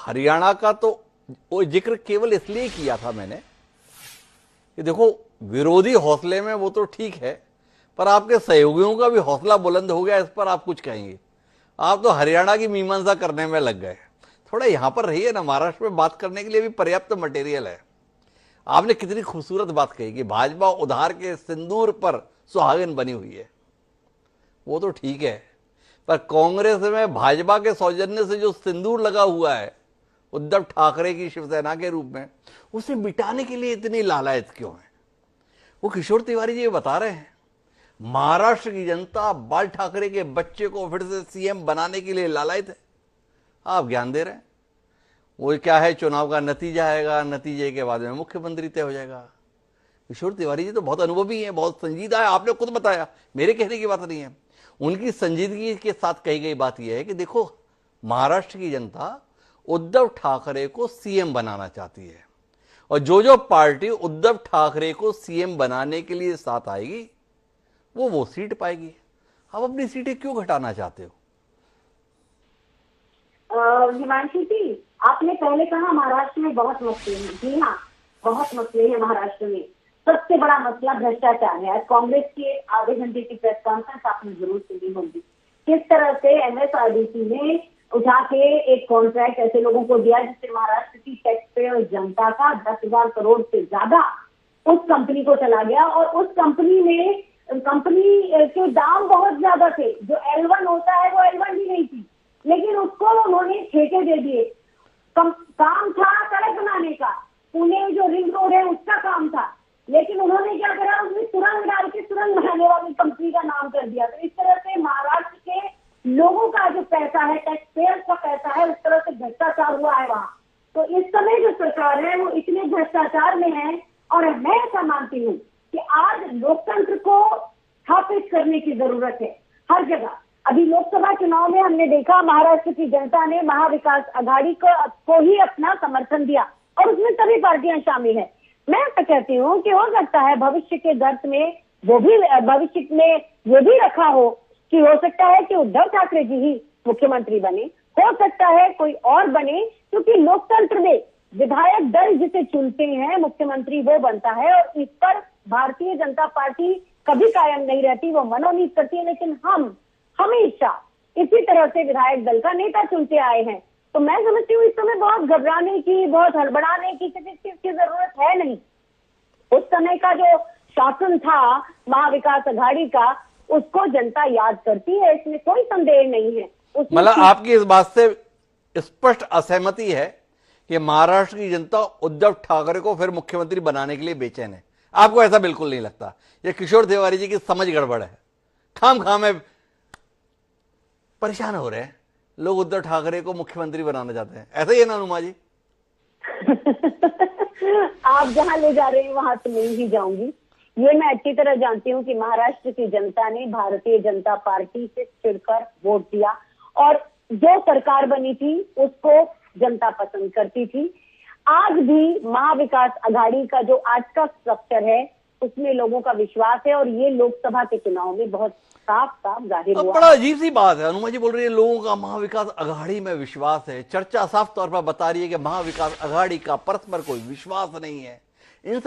हरियाणा का तो वो जिक्र केवल इसलिए किया था मैंने कि देखो, विरोधी हौसले में वो तो ठीक है, पर आपके सहयोगियों का भी हौसला बुलंद हो गया, इस पर आप कुछ कहेंगे? आप तो हरियाणा की मीमांसा करने में लग गए। थोड़ा यहां पर रहिए ना, महाराष्ट्र में बात करने के लिए भी पर्याप्त मटेरियल है। आपने कितनी खूबसूरत बात कही कि भाजपा उधार के सिंदूर पर सुहागिन बनी हुई है। वो तो ठीक है, पर कांग्रेस में भाजपा के सौजन्य से जो सिंदूर लगा हुआ है उद्धव ठाकरे की शिवसेना के रूप में, उसे मिटाने के लिए इतनी लालायत क्यों है? वो किशोर तिवारी जी बता रहे हैं, महाराष्ट्र की जनता बाल ठाकरे के बच्चे को फिर से सीएम बनाने के लिए लालायत है। आप ज्ञान दे रहे हैं। वो क्या है, चुनाव का नतीजा आएगा, नतीजे के बाद में मुख्यमंत्री तय हो जाएगा। किशोर तिवारी जी तो बहुत अनुभवी हैं, बहुत संजीदा है। आपने खुद बताया, मेरे कहने की बात नहीं है। उनकी संजीदगी के साथ कही गई बात यह है कि देखो, महाराष्ट्र की जनता उद्धव ठाकरे को सीएम बनाना चाहती है, और जो पार्टी उद्धव ठाकरे को सीएम बनाने के लिए साथ आएगी वो सीट पाएगी। आप अपनी सीटें क्यों घटाना चाहते हो? हिमांशु जी, आपने पहले कहा महाराष्ट्र में बहुत मसले हैं। जी हाँ, बहुत मसले हैं महाराष्ट्र में। सबसे बड़ा मसला भ्रष्टाचार है। आज कांग्रेस के आधे घंटे की प्रेस कॉन्फ्रेंस आपने जरूर सुनी होगी, किस तरह से एमएसआरडीसी ने उठा के एक कॉन्ट्रैक्ट ऐसे लोगों को दिया जिससे महाराष्ट्र की टैक्स पेयर जनता का 10,000 करोड़ से ज्यादा उस कंपनी को चला गया। और उस कंपनी में के दाम बहुत ज्यादा थे। जो L1 होता है वो L1 भी नहीं थी, लेकिन उसको उन्होंने ठेके दे दिए। काम था सड़क बनाने का, पुणे जो रिंग रोड है उसका काम था, लेकिन उन्होंने क्या करा, उसमें सुरंग डाल के सुरंग बनाने वाली कंपनी का नाम कर दिया। तो इस तरह से महाराष्ट्र के लोगों का जो पैसा है, टैक्स पेयर का पैसा है, उस तरह से भ्रष्टाचार हुआ है वहां। तो इस समय जो सरकार है वो इतने भ्रष्टाचार में है। और मैं ऐसा मानती हूँ कि आज लोकतंत्र को स्थापित करने की जरूरत है हर जगह। अभी लोकसभा चुनाव में हमने देखा, महाराष्ट्र की जनता ने महाविकास आघाड़ी को ही अपना समर्थन दिया, और उसमें सभी पार्टियां शामिल है। मैं ऐसा कहती हूँ कि हो सकता है भविष्य के गर्त में वो भी, भविष्य में ये भी रखा हो कि हो सकता है कि उद्धव ठाकरे जी ही मुख्यमंत्री बने, हो सकता है कोई और बने, क्योंकि लोकतंत्र में विधायक दल जिसे चुनते हैं मुख्यमंत्री वो बनता है। और इस पर भारतीय जनता पार्टी कभी कायम नहीं रहती, वो मनोनीत करती है। लेकिन हम हमेशा इसी तरह से विधायक दल का नेता चुनते आए हैं। तो मैं समझती हूँ इस समय बहुत घबराने की, बहुत हड़बड़ाने की किसी चीज की जरूरत है नहीं। उस समय का जो शासन था महाविकास आघाड़ी का, उसको जनता याद करती है, इसमें कोई संदेह नहीं है। मतलब आपकी इस बात से स्पष्ट असहमति है कि महाराष्ट्र की जनता उद्धव ठाकरे को फिर मुख्यमंत्री बनाने के लिए बेचैन है? आपको ऐसा बिल्कुल नहीं लगता? ये किशोर तिवारी जी की समझ गड़बड़ है। खाम में परेशान हो रहे हैं लोग, उद्धव ठाकरे को मुख्यमंत्री बनाना चाहते हैं, ऐसा ही है ना अनुमा जी? आप जहां ले जा रहे हैं वहां तो नहीं ही जाऊंगी। ये मैं अच्छी तरह जानती हूँ कि महाराष्ट्र की जनता ने भारतीय जनता पार्टी से चिढ़कर वोट दिया, और जो सरकार बनी थी उसको जनता पसंद करती थी। आज भी महाविकास आघाड़ी का जो आज का स्ट्रक्चर है उसमें लोगों का विश्वास है, और ये लोकसभा के चुनाव में बहुत साफ साफ जाहिर हुआ। बड़ा अजीब सी बात है, अनुमा जी बोल रही है लोगों का महाविकास आघाड़ी में विश्वास है। चर्चा साफ तौर पर बता रही है कि महाविकास आघाड़ी का परस्पर कोई विश्वास नहीं है। इन